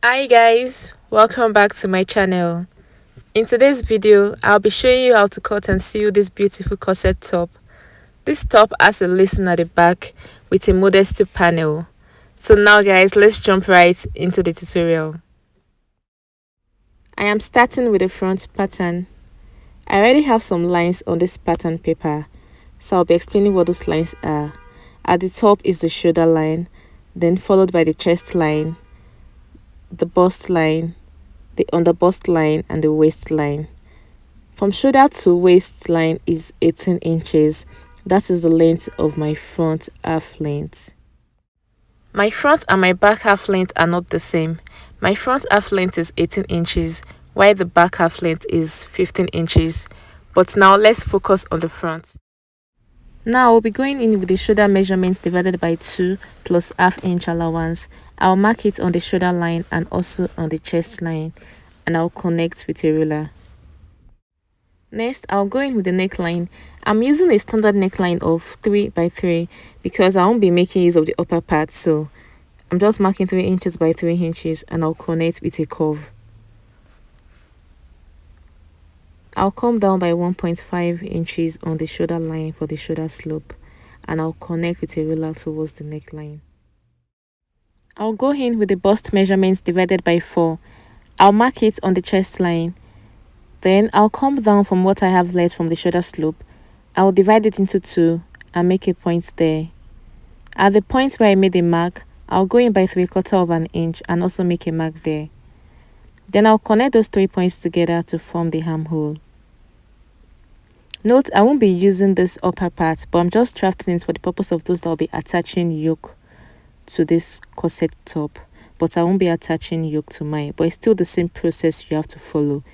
Hi guys, welcome back to my channel. In today's video, I'll be showing you how to cut and sew this beautiful corset top. This top has a lacing at the back with a modesty panel. So now guys, let's jump right into the tutorial. I am starting with the front pattern. I already have some lines on this pattern paper, so I'll be explaining what those lines are. At the top is the shoulder line, then followed by the chest line, the bust line, the underbust line, and the waistline. From shoulder to waistline is 18 inches. That is the length of my front half length. My front and my back half length are not the same. My front half length is 18 inches, while the back half length is 15 inches. But now let's focus on the front. Now we'll be going in with the shoulder measurements divided by 2 plus half-inch allowance. I'll mark it on the shoulder line and also on the chest line, and I'll connect with a ruler. Next, I'll go in with the neckline. I'm using a standard neckline of 3 by 3 because I won't be making use of the upper part, so I'm just marking 3 inches by 3 inches and I'll connect with a curve. I'll come down by 1.5 inches on the shoulder line for the shoulder slope, and I'll connect with a ruler towards the neckline. I'll go in with the bust measurements divided by 4. I'll mark it on the chest line. Then I'll come down from what I have left from the shoulder slope. I'll divide it into 2 and make a point there. At the point where I made a mark, I'll go in by 3/4 of an inch and also make a mark there. Then I'll connect those 3 points together to form the armhole. Note, I won't be using this upper part, but I'm just drafting it for the purpose of those that will be attaching yoke to this corset top. But I won't be attaching yoke to mine, but it's still the same process you have to follow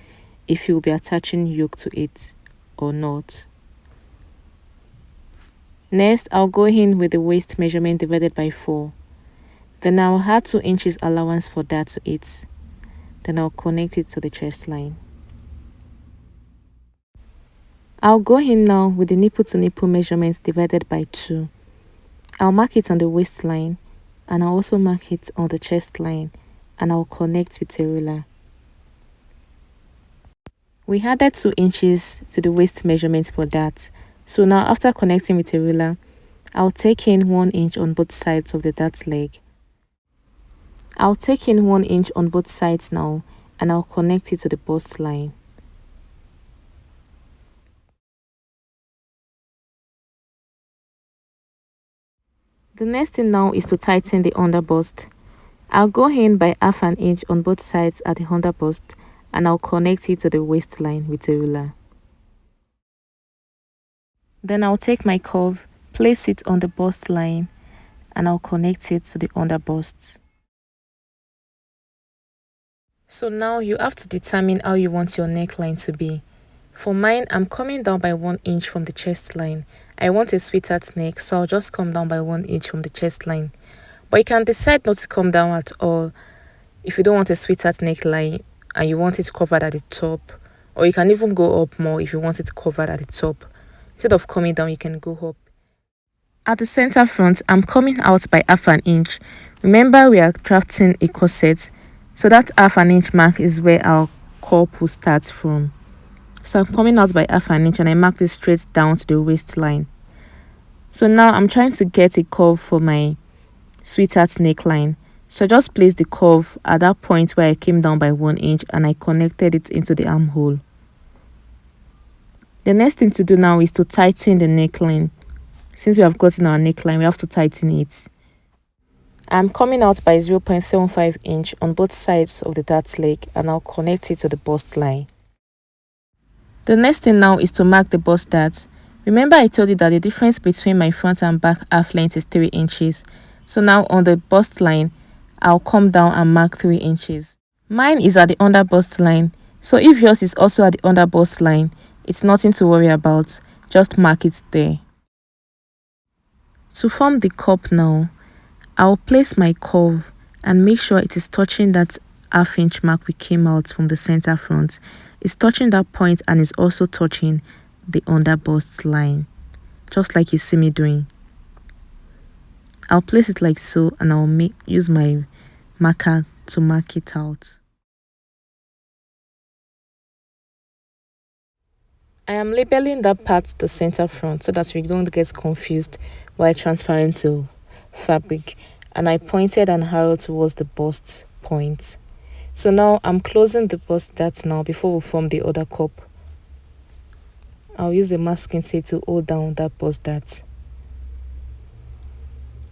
if you will be attaching yoke to it or not. Next, I'll go in with the waist measurement divided by 4. Then I'll add 2 inches allowance for that to it. Then I'll connect it to the chest line. I'll go in now with the nipple to nipple measurements divided by 2. I'll mark it on the waistline and I'll also mark it on the chest line, and I'll connect with a ruler. We added 2 inches to the waist measurement for that. So now after connecting with a ruler, I'll take in 1 inch on both sides of the dart leg. I'll take in 1 inch on both sides now, and I'll connect it to the bust line. The next thing now is to tighten the underbust. I'll go in by half an inch on both sides at the underbust, and I'll connect it to the waistline with a ruler. Then I'll take my curve, place it on the bust line, and I'll connect it to the underbust. So now you have to determine how you want your neckline to be. For mine, I'm coming down by 1 inch from the chest line. I want a sweetheart neck, so I'll just come down by 1 inch from the chest line. But you can decide not to come down at all if you don't want a sweetheart neckline and you want it covered at the top. Or you can even go up more if you want it covered at the top. Instead of coming down, you can go up. At the center front, I'm coming out by half an inch. Remember, we are drafting a corset, so that half an inch mark is where our curve will start from. So I'm coming out by half an inch and I mark this straight down to the waistline. So now I'm trying to get a curve for my sweetheart neckline. So I just placed the curve at that point where I came down by 1 inch and I connected it into the armhole. The next thing to do now is to tighten the neckline. Since we have gotten our neckline, we have to tighten it. I'm coming out by 0.75 inch on both sides of the dart leg, and I'll connect it to the bust line. The next thing now is to mark the bust dart. Remember I told you that the difference between my front and back half length is 3 inches. So now on the bust line, I'll come down and mark 3 inches. Mine is at the under bust line, so if yours is also at the under bust line, it's nothing to worry about. Just mark it there. To form the cup now, I'll place my curve and make sure it is touching that half-inch mark we came out from the center front. It's touching that point and is also touching the under bust line, just like you see me doing. I'll place it like so, and I'll use my marker to mark it out. I am labeling that part the center front so that we don't get confused while transferring to fabric, and I pointed an arrow towards the bust point. So now I'm closing the bust dart now before we form the other cup. I'll use a masking tape to hold down that bust dart.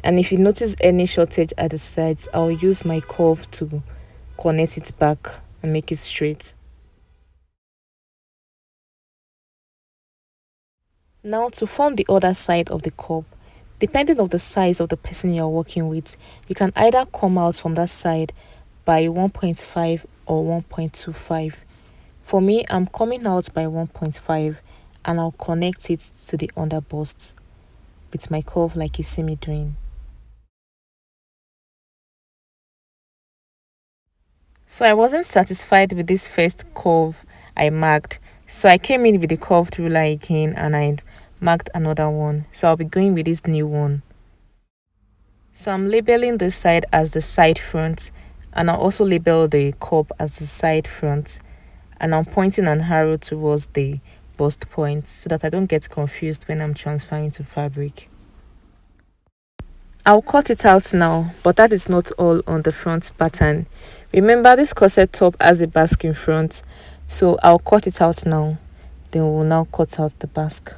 And if you notice any shortage at the sides, I'll use my curve to connect it back and make it straight. Now to form the other side of the cup, depending on the size of the person you're working with, you can either come out from that side by 1.5 or 1.25. For me, I'm coming out by 1.5 and I'll connect it to the under bust with my curve like you see me doing. So I wasn't satisfied with this first curve I marked, so I came in with the curved ruler again and I marked another one. So I'll be going with this new one. So I'm labeling this side as the side front, and I'll also label the cup as the side front, and I'm pointing an arrow towards the bust point so that I don't get confused when I'm transferring to fabric. I'll cut it out now, but that is not all on the front pattern. Remember, this corset top has a basque in front, so I'll cut it out now. Then we'll now cut out the basque.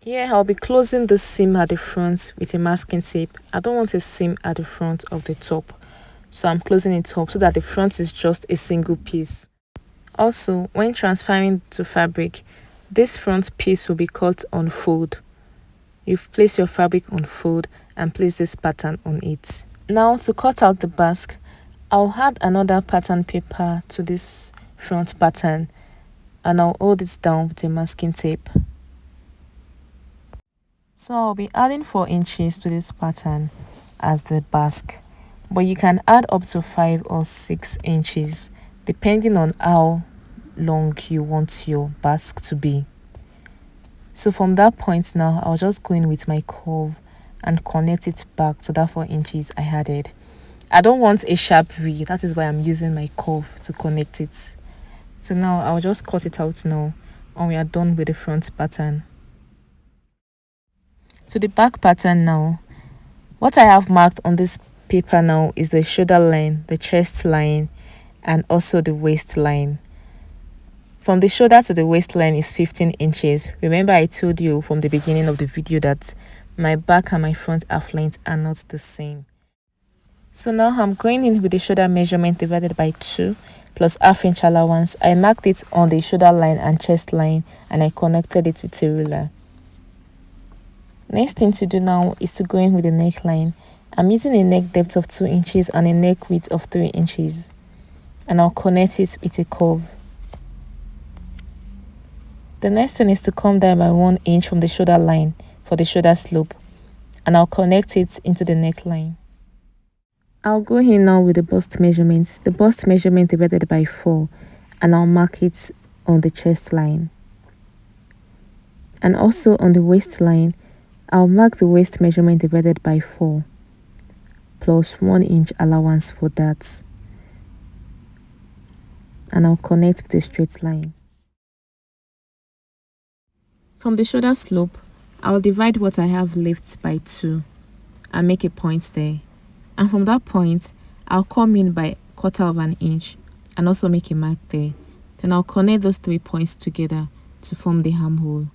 Here I'll be closing the seam at the front with a masking tape. I don't want a seam at the front of the top, so I'm closing it up so that the front is just a single piece. Also, when transferring to fabric, this front piece will be cut on fold. You place your fabric on fold and place this pattern on it. Now to cut out the basque, I'll add another pattern paper to this front pattern and I'll hold it down with a masking tape. So I'll be adding 4 inches to this pattern as the basque, but you can add up to 5 or 6 inches depending on how long you want your basque to be. So from that point now, I'll just go in with my curve and connect it back to that 4 inches I added. I don't want a sharp V, that is why I'm using my curve to connect it. So now I'll just cut it out now and we are done with the front pattern. To the back pattern now, what I have marked on this paper now is the shoulder line, the chest line, and also the waistline. From the shoulder to the waistline is 15 inches. Remember I told you from the beginning of the video that my back and my front half length are not the same. So now I'm going in with the shoulder measurement divided by 2 plus half inch allowance. I marked it on the shoulder line and chest line and I connected it with a ruler. Next thing to do now is to go in with the neckline. I'm using a neck depth of 2 inches and a neck width of 3 inches. And I'll connect it with a curve. The next thing is to come down by 1 inch from the shoulder line for the shoulder slope. And I'll connect it into the neckline. I'll go in now with the bust measurement. The bust measurement divided by 4. And I'll mark it on the chest line. And also on the waistline, I'll mark the waist measurement divided by 4 plus 1 inch allowance for that, and I'll connect with a straight line. From the shoulder slope, I'll divide what I have left by 2 and make a point there, and from that point I'll come in by 1/4 inch and also make a mark there. Then I'll connect those 3 points together to form the armhole.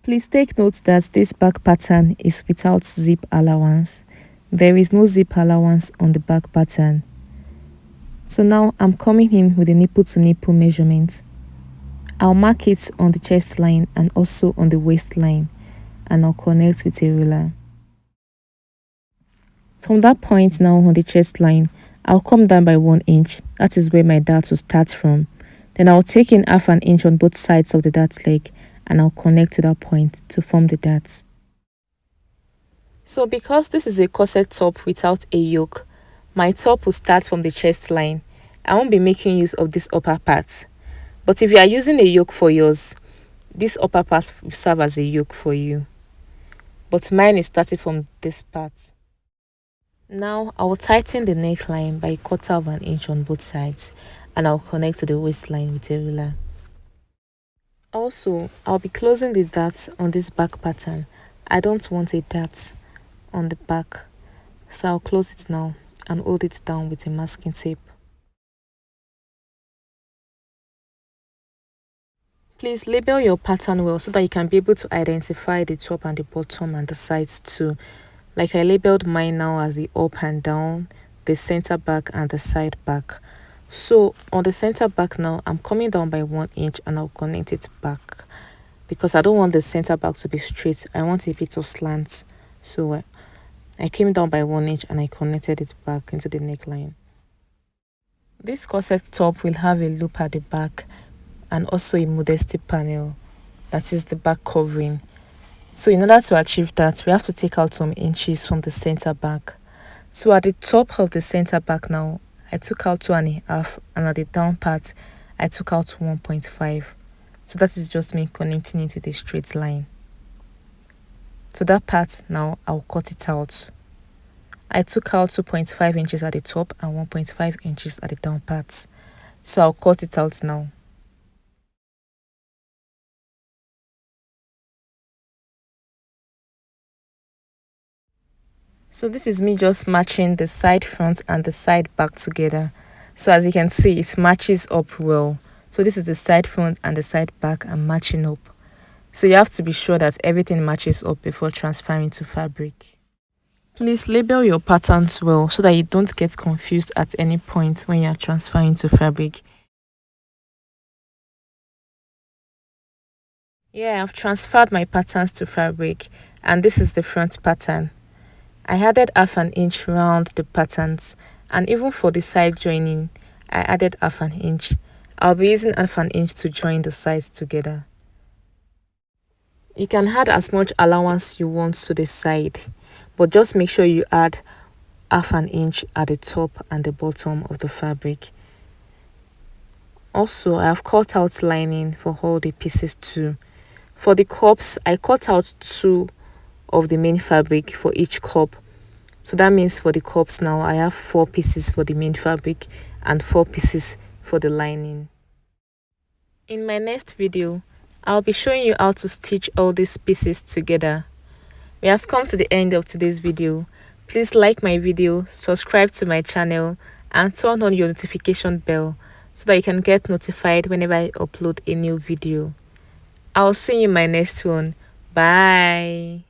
Please take note that this back pattern is without zip allowance. There is no zip allowance on the back pattern. So now I'm coming in with a nipple to nipple measurement. I'll mark it on the chest line and also on the waistline, and I'll connect with a ruler. From that point now on the chest line, I'll come down by 1 inch. That is where my dart will start from. Then I'll take in 1/2 inch on both sides of the dart leg, and I'll connect to that point to form the darts. So because this is a corset top without a yoke, my top will start from the chest line. I won't be making use of this upper part. But if you are using a yoke for yours, this upper part will serve as a yoke for you. But mine is starting from this part. Now I will tighten the neckline by 1/4 inch on both sides, and I'll connect to the waistline with a ruler. Also, I'll be closing the dart on this back pattern. I don't want a dart on the back, so I'll close it now and hold it down with a masking tape. Please label your pattern well so that you can be able to identify the top and the bottom and the sides too. Like I labeled mine now as the up and down, the center back and the side back. So on the center back now, I'm coming down by 1 inch and I'll connect it back, because I don't want the center back to be straight. I want a bit of slant. So I came down by 1 inch and I connected it back into the neckline. This corset top will have a loop at the back and also a modesty panel, that is the back covering. So in order to achieve that, we have to take out some inches from the center back. So at the top of the center back now, I took out 2.5, and at the down part, I took out 1.5. So that is just me connecting it with a straight line. So that part now, I'll cut it out. I took out 2.5 inches at the top and 1.5 inches at the down part. So I'll cut it out now. So this is me just matching the side front and the side back together. So as you can see, it matches up well. So this is the side front and the side back and matching up. So you have to be sure that everything matches up before transferring to fabric. Please label your patterns well so that you don't get confused at any point when you are transferring to fabric. Yeah, I've transferred my patterns to fabric, and this is the front pattern. I added 1/2 inch round the patterns, and even for the side joining, I added 1/2 inch. I'll be using 1/2 inch to join the sides together. You can add as much allowance you want to the side, but just make sure you add 1/2 inch at the top and the bottom of the fabric. Also, I have cut out lining for all the pieces too. For the cups, I cut out 2 of the main fabric for each cup. So that means for the cups now, I have 4 pieces for the main fabric and 4 pieces for the lining. In my next video, I'll be showing you how to stitch all these pieces together. We have come to the end of today's video. Please like my video, subscribe to my channel, and turn on your notification bell so that you can get notified whenever I upload a new video. I'll see you in my next one. Bye.